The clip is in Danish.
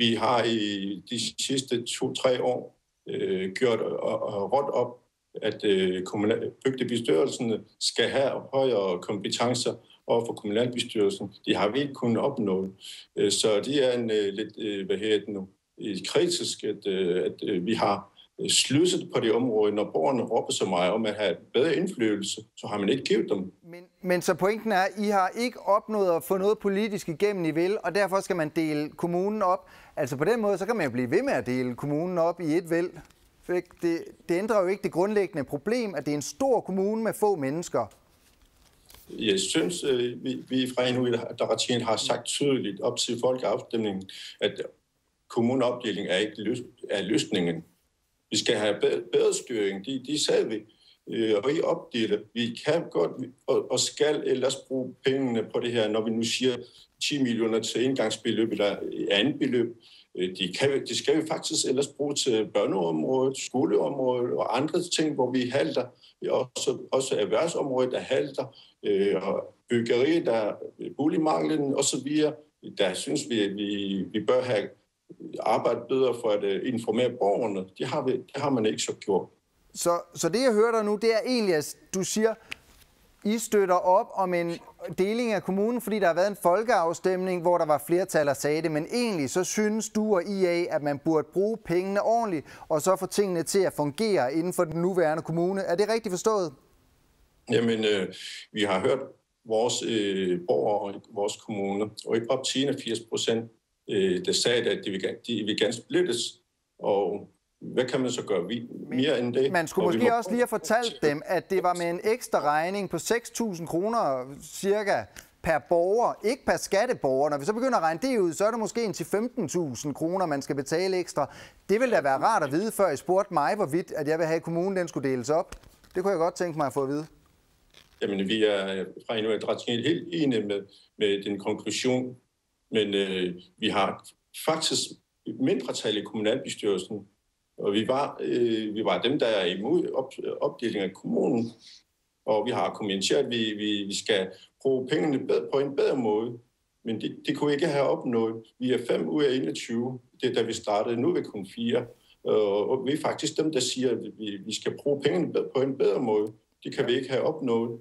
Vi har i de sidste 2-3 år gjort råt op, at bygdebestyrelserne skal have højere kompetencer over for kommunalbestyrelsen. Det har vi ikke kunnet opnå. Så det er en lidt, kritisk, at vi har sløset på det område. Når borgerne råber så meget om at have bedre indflydelse, så har man ikke givet dem. Men så pointen er, at I har ikke opnået at få noget politisk igennem, I vil, og derfor skal man dele kommunen op. Altså på den måde, så kan man jo blive ved med at dele kommunen op i et væld. Det ændrer jo ikke det grundlæggende problem, at det er en stor kommune med få mennesker. Jeg synes, vi fra Inuit Ataqatigiit har sagt tydeligt op til folkeafstemningen, at kommuneopdeling er løsningen. Vi skal have bedre styring. De sagde vi. Og I opdeler. Vi kan godt og skal ellers bruge pengene på det her, når vi nu siger 10 millioner til indgangsbeløb eller andet beløb. Det skal vi faktisk ellers bruge til børneområdet, skoleområdet og andre ting, hvor vi halter. Også erhvervsområdet, der halter, og byggeriet, der boligmanglen osv. Der synes vi bør have arbejdet bedre for at informere borgerne. Det har man ikke så gjort. Så det, jeg hører dig nu, det er egentlig, at du siger, I støtter op om en deling af kommunen, fordi der har været en folkeafstemning, hvor der var flertal, der sagde det. Men egentlig så synes du og IA, at man burde bruge pengene ordentligt, og så få tingene til at fungere inden for den nuværende kommune. Er det rigtigt forstået? Jamen, vi har hørt vores borgere i vores kommune, og op til 81%, der sagde, at de vil gerne splittes. Og hvad kan man så gøre mere end det? Man skulle måske også lige have fortalt dem, at det var med en ekstra regning på 6.000 kroner cirka per borger, ikke per skatteborger. Når vi så begynder at regne det ud, så er det måske en til 15.000 kroner, man skal betale ekstra. Det ville da være rart at vide, før I spurgte mig, hvorvidt at jeg vil have, at kommunen den skulle deles op. Det kunne jeg godt tænke mig at få at vide. Jamen, vi er fra Inuit Ataqatigiit helt enige med den konklusion, men vi har faktisk mindretal i kommunalbestyrelsen. Og vi var dem, der er imod opdeling af kommunen, og vi har kommenteret, at vi skal bruge pengene på en bedre måde. Men det kunne vi ikke have opnået. Vi er 5 ud af 21, det er da vi startede. Nu er vi kun 4. Og vi er faktisk dem, der siger, at vi skal bruge pengene på en bedre måde. Det kan vi ikke have opnået.